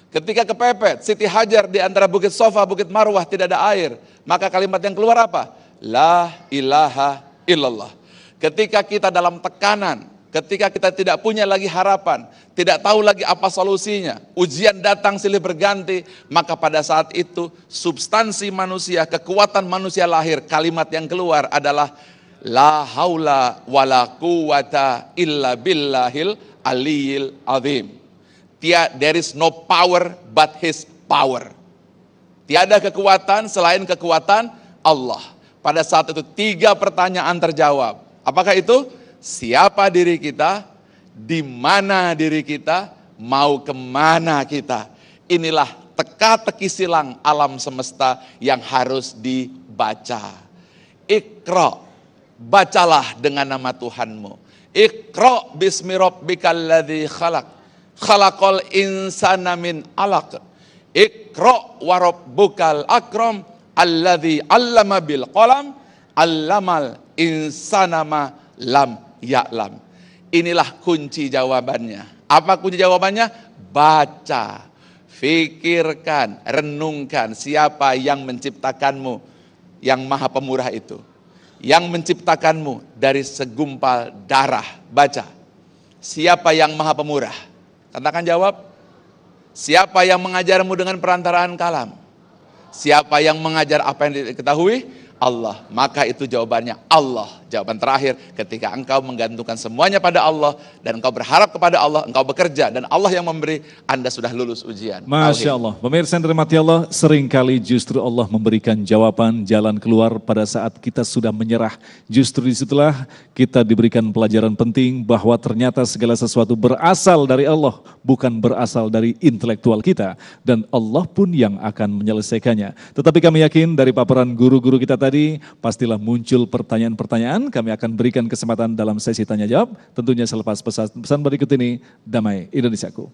Ketika kepepet, Siti Hajar di antara Bukit Sofa, Bukit Marwah tidak ada air, maka kalimat yang keluar apa? La ilaha illallah. Ketika kita dalam tekanan, ketika kita tidak punya lagi harapan, tidak tahu lagi apa solusinya, ujian datang silih berganti, maka pada saat itu substansi manusia, kekuatan manusia lahir, kalimat yang keluar adalah la haula wala quwata illa billahil aliyil azim. There is no power but his power. Tiada kekuatan selain kekuatan Allah. Pada saat itu 3 pertanyaan terjawab. Apakah itu? Siapa diri kita, di mana diri kita, mau kemana kita. Inilah teka-teki silang alam semesta yang harus dibaca. Iqra, bacalah dengan nama Tuhanmu. Iqra bismi rabbikal ladzi khalaq, khalaqal insana min alaq. Iqra wa rabbukal akram alladzi 'allama bil qalam 'allamal insana ma lam ya'lam. Inilah kunci jawabannya. Apa kunci jawabannya? Baca, fikirkan, renungkan siapa yang menciptakanmu, yang maha pemurah itu. Yang menciptakanmu dari segumpal darah. Baca. Siapa yang maha pemurah? Katakan jawab. Siapa yang mengajarmu dengan perantaraan kalam? Siapa yang mengajar apa yang diketahui? Allah. Maka itu jawabannya Allah. Jawaban terakhir, ketika engkau menggantungkan semuanya pada Allah dan engkau berharap kepada Allah, engkau bekerja dan Allah yang memberi, Anda sudah lulus ujian. Masya Allah. Pemirsa yang dirahmati Allah, seringkali justru Allah memberikan jawaban jalan keluar pada saat kita sudah menyerah. Justru disitulah kita diberikan pelajaran penting bahwa ternyata segala sesuatu berasal dari Allah, bukan berasal dari intelektual kita. Dan Allah pun yang akan menyelesaikannya. Tetapi kami yakin dari paparan guru-guru kita tadi, pastilah muncul pertanyaan-pertanyaan. Kami akan berikan kesempatan dalam sesi tanya jawab. Tentunya selepas pesan berikut ini, Damai Indonesiaku.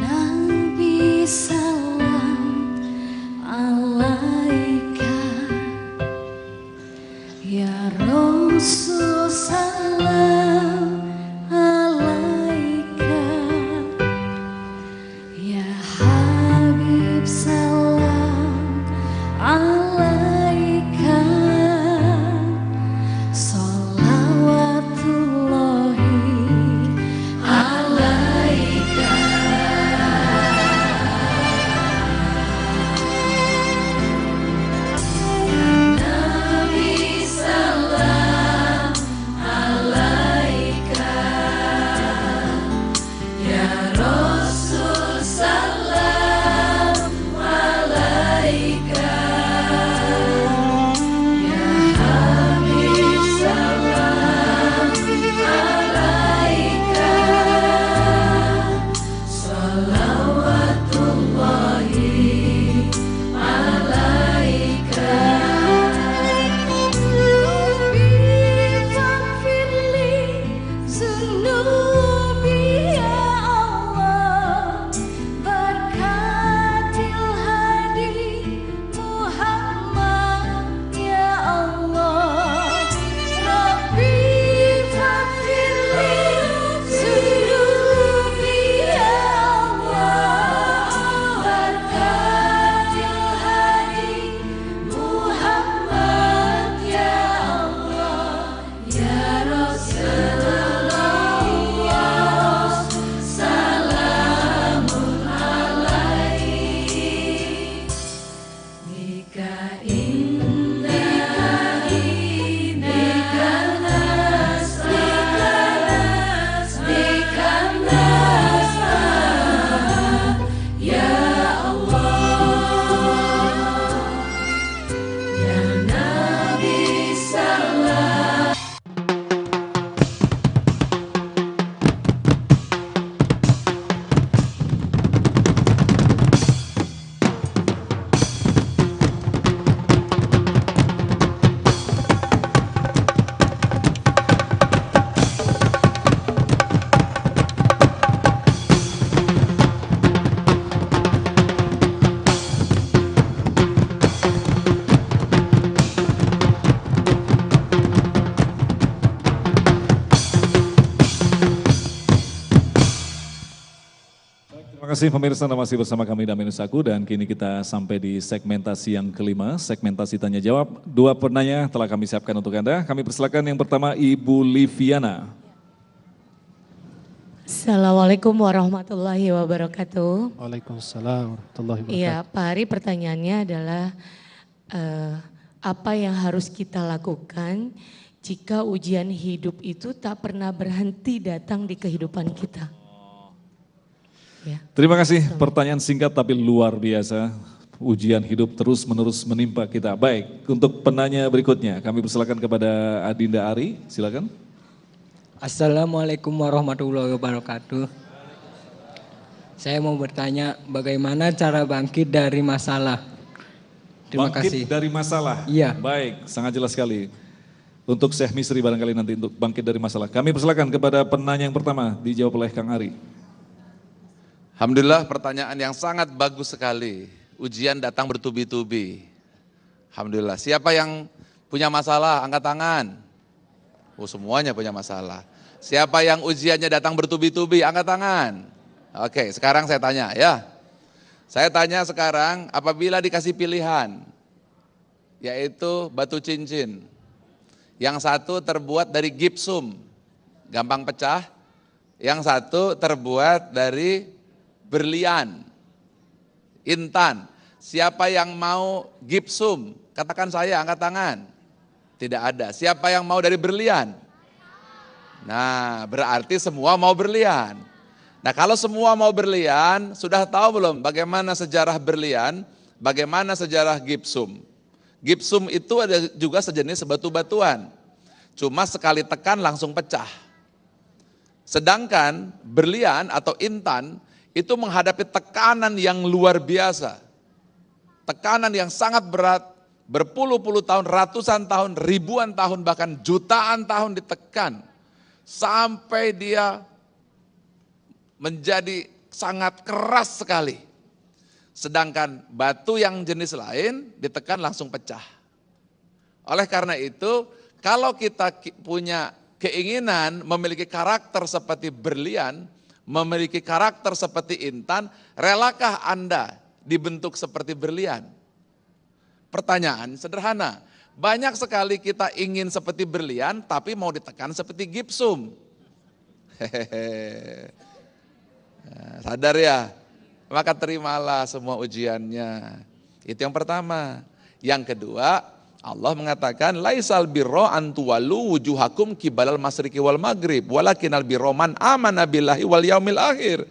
Nabi salam alaika, ya Rasul salam alaika, ya Habib salam alaika, sholawatullahi alaika. Nabi salam alaika, ya Rasul salam alaika, ya Habib salam alaika, sholawatullahi alaika. Rabbi faghfirli zunubi ya Allah, berkatil hadi Muhammad ya Allah. Rabbi faghfirli zunubi ya Allah, berkatil hadi Muhammad ya Allah, ya Rasulullah, salamun alaih. Bika inna, bika nas'al, bika nas'al, ya Allah, ya Nabi salam. Terima kasih pemirsa, Anda masih bersama kami Damai Indonesiaku dan kini kita sampai di segmentasi yang kelima, segmentasi tanya jawab. Dua penanya telah kami siapkan untuk Anda. Kami persilakan yang pertama Ibu Liviana. Assalamualaikum warahmatullahi wabarakatuh. Waalaikumsalam warahmatullahi wabarakatuh. Iya, Pak Ari, pertanyaannya adalah apa yang harus kita lakukan jika ujian hidup itu tak pernah berhenti datang di kehidupan kita? Ya. Terima kasih, pertanyaan singkat tapi luar biasa. Ujian hidup terus-menerus menimpa kita. Baik, untuk penanya berikutnya kami persilakan kepada Adinda Ari, silakan. Assalamualaikum warahmatullahi wabarakatuh. Saya mau bertanya bagaimana cara bangkit dari masalah? Terima Bangkit kasih. dari masalah. Iya. Baik, sangat jelas sekali. Untuk Syekh Misri barangkali nanti untuk bangkit dari masalah. Kami persilakan kepada penanya yang pertama, dijawab oleh Kang Ari. Alhamdulillah, pertanyaan yang sangat bagus sekali. Ujian datang bertubi-tubi. Alhamdulillah. Siapa yang punya masalah? Angkat tangan. Oh, semuanya punya masalah. Siapa yang ujiannya datang bertubi-tubi? Angkat tangan. Oke, sekarang saya tanya ya. Saya tanya sekarang, apabila dikasih pilihan, yaitu batu cincin. Yang satu terbuat dari gipsum, gampang pecah. Yang satu terbuat dari berlian, intan. Siapa yang mau gipsum? Katakan saya, angkat tangan. Tidak ada. Siapa yang mau dari berlian? Nah, berarti semua mau berlian. Nah, kalau semua mau berlian, sudah tahu belum bagaimana sejarah berlian, bagaimana sejarah gipsum? Gipsum itu ada juga sejenis batu-batuan. Cuma sekali tekan langsung pecah. Sedangkan berlian atau intan itu menghadapi tekanan yang luar biasa. Tekanan yang sangat berat, berpuluh-puluh tahun, ratusan tahun, ribuan tahun, bahkan jutaan tahun ditekan. Sampai dia menjadi sangat keras sekali. Sedangkan batu yang jenis lain ditekan langsung pecah. Oleh karena itu, kalau kita punya keinginan memiliki karakter seperti berlian, memiliki karakter seperti intan, relakah Anda dibentuk seperti berlian? Pertanyaan sederhana, banyak sekali kita ingin seperti berlian tapi mau ditekan seperti gipsum. Sadar ya? Maka terimalah semua ujiannya. Itu yang pertama. Yang kedua, Allah mengatakan laisal birro antuwalu wujuhakum kibalal masriki wal maghrib walakinal birro man amana billahi wal yaumil akhir.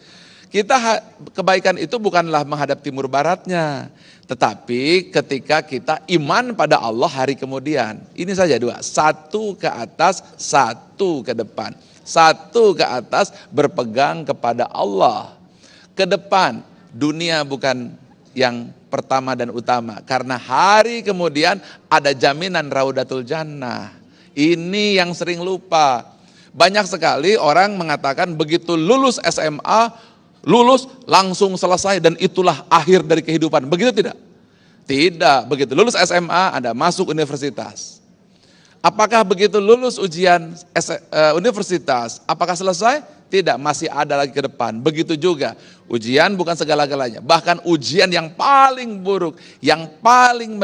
Kebaikan itu bukanlah menghadap timur baratnya, tetapi ketika kita iman pada Allah hari kemudian. Ini saja dua, satu ke atas, satu ke depan. Satu ke atas berpegang kepada Allah. Ke depan, dunia bukan yang pertama dan utama. Karena hari kemudian ada jaminan Raudatul Jannah. Ini yang sering lupa. Banyak sekali orang mengatakan begitu lulus SMA, lulus langsung selesai dan itulah akhir dari kehidupan. Begitu tidak? Tidak. Begitu lulus SMA Anda masuk universitas. Apakah begitu lulus ujian universitas, apakah selesai? Tidak, masih ada lagi ke depan. Begitu juga, ujian bukan segala-galanya. Bahkan ujian yang paling buruk, yang paling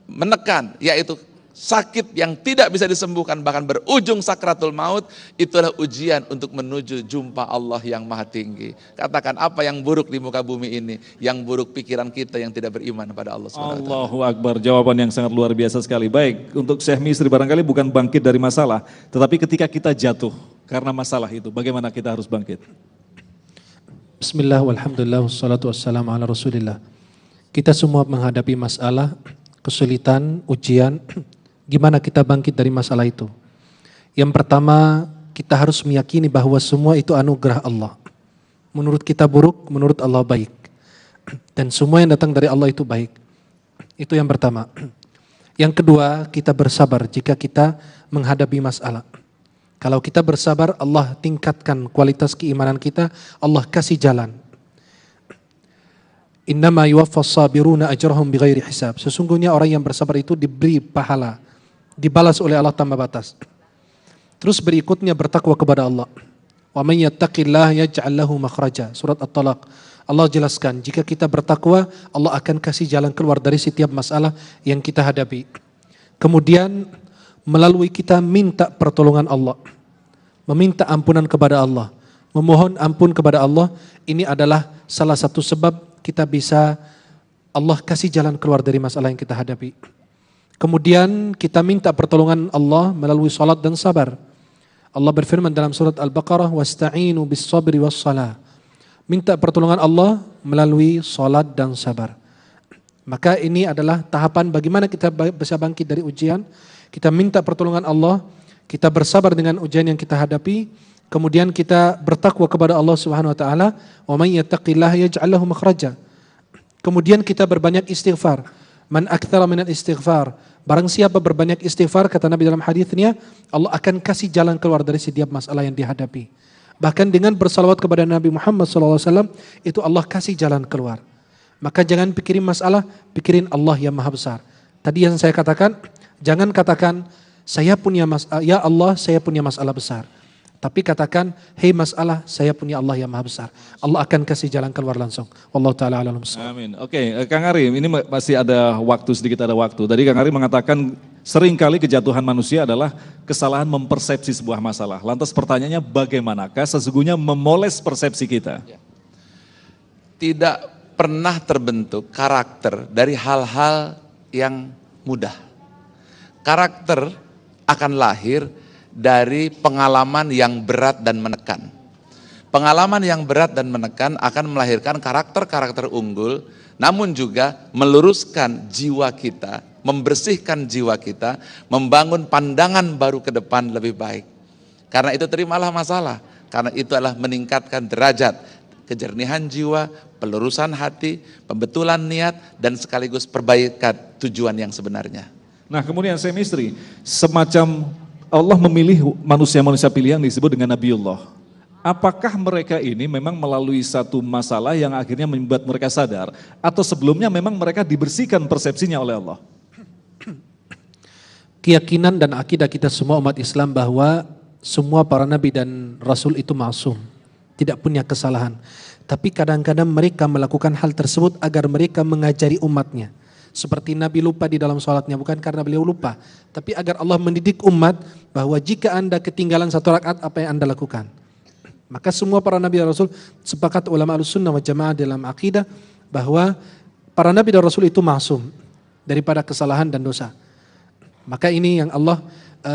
menekan, yaitu sakit yang tidak bisa disembuhkan, bahkan berujung sakratul maut, itulah ujian untuk menuju jumpa Allah yang maha tinggi. Katakan apa yang buruk di muka bumi ini? Yang buruk pikiran kita yang tidak beriman pada Allah SWT. Allahu Akbar, jawaban yang sangat luar biasa sekali. Baik, untuk Syekh Misri barangkali bukan bangkit dari masalah, tetapi ketika kita jatuh karena masalah itu, bagaimana kita harus bangkit? Bismillah, walhamdulillah, wassalatu wassalamu ala rasulillah. Kita semua menghadapi masalah, kesulitan, ujian. Gimana kita bangkit dari masalah itu? Yang pertama, kita harus meyakini bahwa semua itu anugerah Allah. Menurut kita buruk, menurut Allah baik. Dan semua yang datang dari Allah itu baik. Itu yang pertama. Yang kedua, kita bersabar jika kita menghadapi masalah. Kalau kita bersabar, Allah tingkatkan kualitas keimanan kita, Allah kasih jalan. Innama yuwaffas sabiruna ajrahum bighairi hisab. Sesungguhnya orang yang bersabar itu diberi pahala, dibalas oleh Allah tanpa batas. Terus berikutnya bertakwa kepada Allah. Wa may yattaqillah yaj'al lahu makhraja. Surat At-Talaq. Allah jelaskan, jika kita bertakwa, Allah akan kasih jalan keluar dari setiap masalah yang kita hadapi. Kemudian melalui kita minta pertolongan Allah, meminta ampunan kepada Allah, memohon ampun kepada Allah, ini adalah salah satu sebab kita bisa Allah kasih jalan keluar dari masalah yang kita hadapi. Kemudian kita minta pertolongan Allah melalui salat dan sabar. Allah berfirman dalam surat Al-Baqarah, "Wasta'inu bis-sabri was-salah." minta pertolongan Allah melalui salat dan sabar. Maka ini adalah tahapan bagaimana kita bisa bangkit dari ujian. Kita minta pertolongan Allah, kita bersabar dengan ujian yang kita hadapi, kemudian kita bertakwa kepada Allah Subhanahu wa taala, "Wa may yattaqillaha yaj'al lahu makhraja." Kemudian kita berbanyak istighfar. Man aktsara minal istighfar. Barang siapa berbanyak istighfar, kata Nabi dalam hadisnya, Allah akan kasih jalan keluar dari setiap masalah yang dihadapi. Bahkan dengan bersalawat kepada Nabi Muhammad SAW, itu Allah kasih jalan keluar. Maka jangan pikirin masalah, pikirin Allah yang maha besar. Tadi yang saya katakan, jangan katakan, ya Allah saya punya masalah besar. Tapi katakan, hei masalah, saya punya Allah yang maha besar. Allah akan kasih jalan keluar langsung. Wallahu ta'ala a'lam bishawab. Amin. Oke, Kang Ari, ini masih ada waktu, sedikit ada waktu. Tadi Kang Ari mengatakan seringkali kejatuhan manusia adalah kesalahan mempersepsi sebuah masalah. Lantas pertanyaannya bagaimanakah sesungguhnya memoles persepsi kita? Tidak pernah terbentuk karakter dari hal-hal yang mudah. Karakter akan lahir dari pengalaman yang berat dan menekan. Pengalaman yang berat dan menekan akan melahirkan karakter-karakter unggul, namun juga meluruskan jiwa kita, membersihkan jiwa kita, membangun pandangan baru ke depan lebih baik. Karena itu terimalah masalah, karena itu adalah meningkatkan derajat, kejernihan jiwa, pelurusan hati, pembetulan niat, dan sekaligus perbaikan tujuan yang sebenarnya. Nah kemudian saya misteri, semacam Allah memilih manusia-manusia pilihan disebut dengan Nabiullah. Apakah mereka ini memang melalui satu masalah yang akhirnya membuat mereka sadar, atau sebelumnya memang mereka dibersihkan persepsinya oleh Allah? Keyakinan dan akidah kita semua umat Islam bahwa semua para nabi dan rasul itu maksum, tidak punya kesalahan. Tapi kadang-kadang mereka melakukan hal tersebut agar mereka mengajari umatnya. Seperti Nabi lupa di dalam sholatnya, bukan karena beliau lupa, tapi agar Allah mendidik umat bahwa jika anda ketinggalan satu rakaat, apa yang anda lakukan. Maka semua para nabi dan rasul, sepakat ulama al-sunnah wa jamaah dalam akidah bahwa para nabi dan rasul itu maksum daripada kesalahan dan dosa. Maka ini yang Allah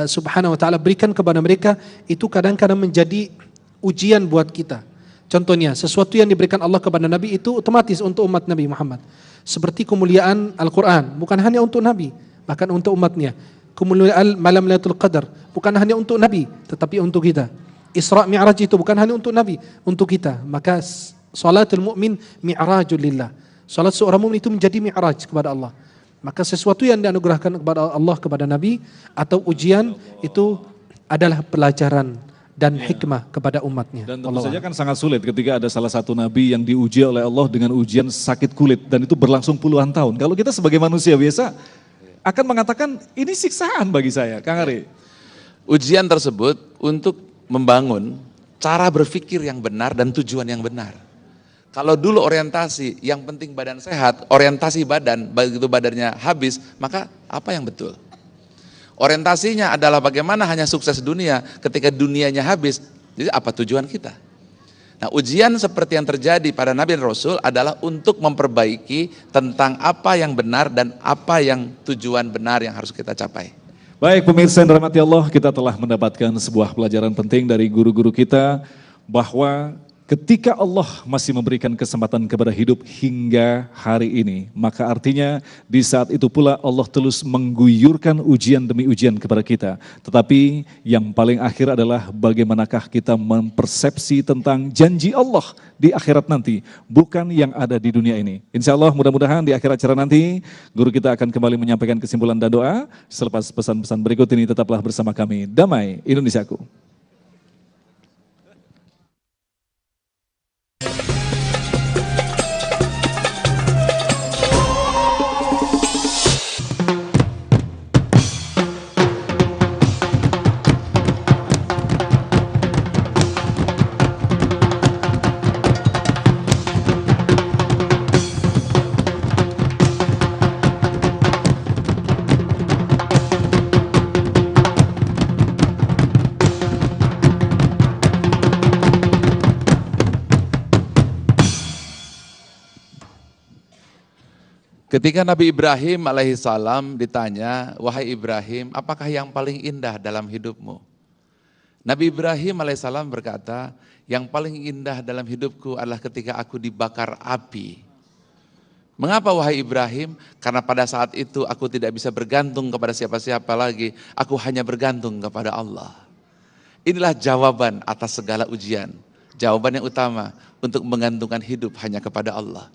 subhanahu wa ta'ala berikan kepada mereka, itu kadang-kadang menjadi ujian buat kita. Contohnya, sesuatu yang diberikan Allah kepada Nabi itu otomatis untuk umat Nabi Muhammad. Seperti kemuliaan Al-Quran, bukan hanya untuk Nabi, bahkan untuk umatnya. Kemuliaan malam Lailatul Qadar, bukan hanya untuk Nabi, tetapi untuk kita. Isra Mi'raj itu bukan hanya untuk Nabi, untuk kita. Maka salatul mu'min mi'rajul lillah. Salat seorang mukmin itu menjadi mi'raj kepada Allah. Maka sesuatu yang dianugerahkan kepada Allah kepada Nabi atau ujian itu adalah pelajaran dan hikmah kepada umatnya. Dan tentu saja kan sangat sulit ketika ada salah satu nabi yang diuji oleh Allah dengan ujian sakit kulit dan itu berlangsung puluhan tahun. Kalau kita sebagai manusia biasa akan mengatakan ini siksaan bagi saya, Kang Ari. Ujian tersebut untuk membangun cara berpikir yang benar dan tujuan yang benar. Kalau dulu orientasi yang penting badan sehat, orientasi badan, begitu badannya habis, maka apa yang betul? Orientasinya adalah bagaimana hanya sukses dunia ketika dunianya habis. Jadi apa tujuan kita? Nah, ujian seperti yang terjadi pada Nabi dan Rasul adalah untuk memperbaiki tentang apa yang benar dan apa yang tujuan benar yang harus kita capai. Baik pemirsa yang dirahmati Allah, kita telah mendapatkan sebuah pelajaran penting dari guru-guru kita bahwa ketika Allah masih memberikan kesempatan kepada hidup hingga hari ini, maka artinya di saat itu pula Allah terus mengguyurkan ujian demi ujian kepada kita. Tetapi yang paling akhir adalah bagaimanakah kita mempersepsi tentang janji Allah di akhirat nanti, bukan yang ada di dunia ini. Insya Allah mudah-mudahan di akhir acara nanti, guru kita akan kembali menyampaikan kesimpulan dan doa. Selepas pesan-pesan berikut ini tetaplah bersama kami. Damai Indonesiaku. Ketika Nabi Ibrahim alaihissalam ditanya, wahai Ibrahim, apakah yang paling indah dalam hidupmu? Nabi Ibrahim alaihissalam berkata, yang paling indah dalam hidupku adalah ketika aku dibakar api. Mengapa wahai Ibrahim? Karena pada saat itu aku tidak bisa bergantung kepada siapa-siapa lagi, aku hanya bergantung kepada Allah. Inilah jawaban atas segala ujian. Jawaban yang utama untuk menggantungkan hidup hanya kepada Allah.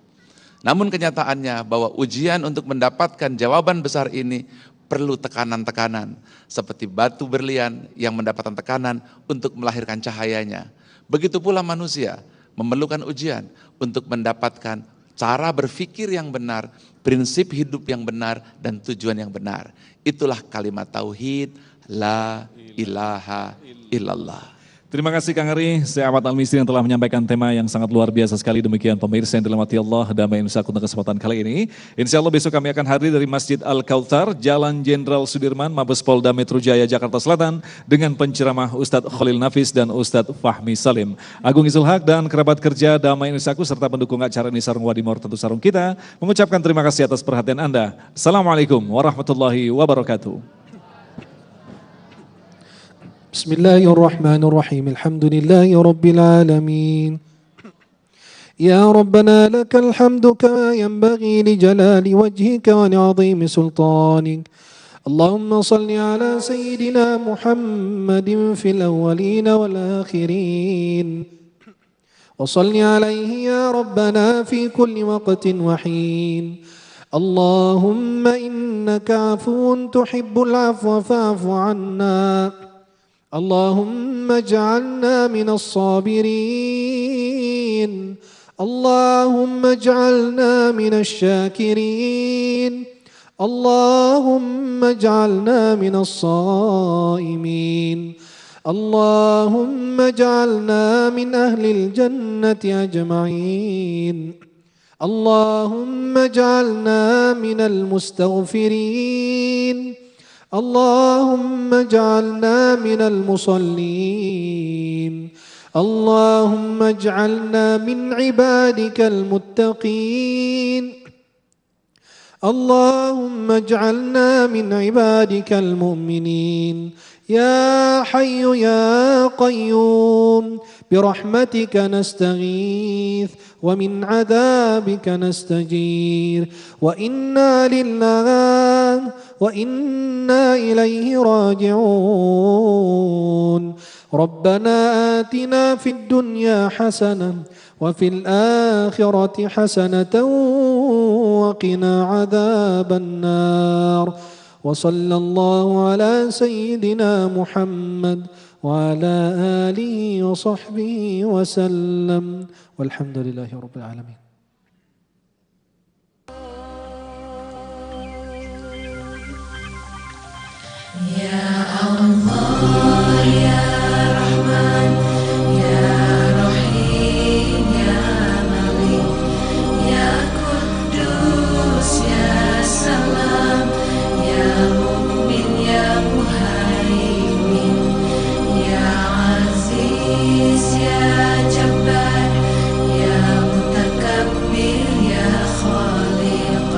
Namun kenyataannya bahwa ujian untuk mendapatkan jawaban besar ini perlu tekanan-tekanan. Seperti batu berlian yang mendapatkan tekanan untuk melahirkan cahayanya. Begitu pula manusia memerlukan ujian untuk mendapatkan cara berpikir yang benar, prinsip hidup yang benar, dan tujuan yang benar. Itulah kalimat tauhid, la ilaha illallah. Terima kasih Kang Ari, saya Ahmad Al-Misri yang telah menyampaikan tema yang sangat luar biasa sekali. Demikian pemirsa yang dirahmati Allah, Damai Indonesia untuk kesempatan kali ini. Insya Allah besok kami akan hadir dari Masjid Al-Kautsar, Jalan Jenderal Sudirman, Mabes Polda Metro Jaya, Jakarta Selatan, dengan penceramah Ustadz Khalil Nafis dan Ustadz Fahmi Salim. Agung Izul Haq dan kerabat kerja Damai Indonesia serta pendukung acara ini Sarung Wadimor tentu sarung kita, mengucapkan terima kasih atas perhatian Anda. Assalamualaikum warahmatullahi wabarakatuh. بسم الله الرحمن الرحيم الحمد لله رب العالمين يا ربنا لك الحمد كما ينبغي لجلال وجهك ولعظيم سلطانك اللهم صل على سيدنا محمد في الأولين والآخرين وصل عليه يا ربنا في كل وقت وحين اللهم إنك عفو تحب العفو فاعف عنا اللهم اجعلنا من الصابرين اللهم اجعلنا من الشاكرين اللهم اجعلنا من الصائمين اللهم اجعلنا من أهل الجنة أجمعين اللهم اجعلنا من المستغفرين اللهم اجعلنا من المصلين اللهم اجعلنا من عبادك المتقين اللهم اجعلنا من عبادك المؤمنين يا حي يا قيوم برحمتك نستغيث ومن عذابك نستجير وإنا لله وإنا إليه راجعون ربنا آتنا في الدنيا حسنة وفي الآخرة حسنة وقنا عذاب النار وصلى الله على سيدنا محمد وعلى آله وصحبه وسلم والحمد لله رب العالمين. Ya Allah, Ya Rahman, Ya Rahim, Ya Malik, Ya Kudus, Ya Salam, Ya Mu'min, Ya Muhaimin, Ya Aziz, Ya Jabbar, Ya Mutakabbir, Ya Khaliq,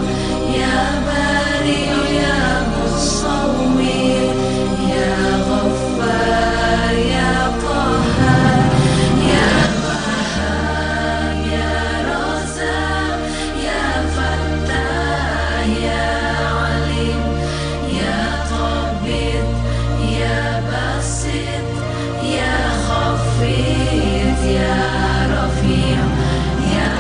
Ya Bari, Ya Musawwir, Ya Ghaffar, Ya Qahhar, Ya Wahhab, Ya Razzaq, Ya Fattah, Ya Alim, Ya Qabid, Ya Basit, Ya Khafid, Ya Rafi', Ya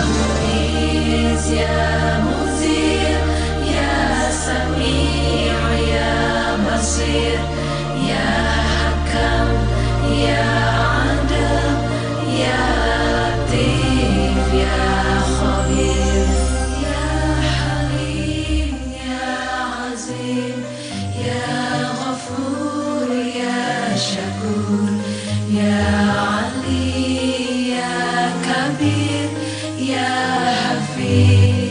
Mu'iz, Ya Muzil, Ya Sami', Ya Basir, Ya Hakam, Ya Adil, Ya Latif, Ya Khabir, Ya Halim, Ya Azim, Ya Ghafur, Ya Shakur, Ya Ali, Ya Kabir, Ya Hafiz.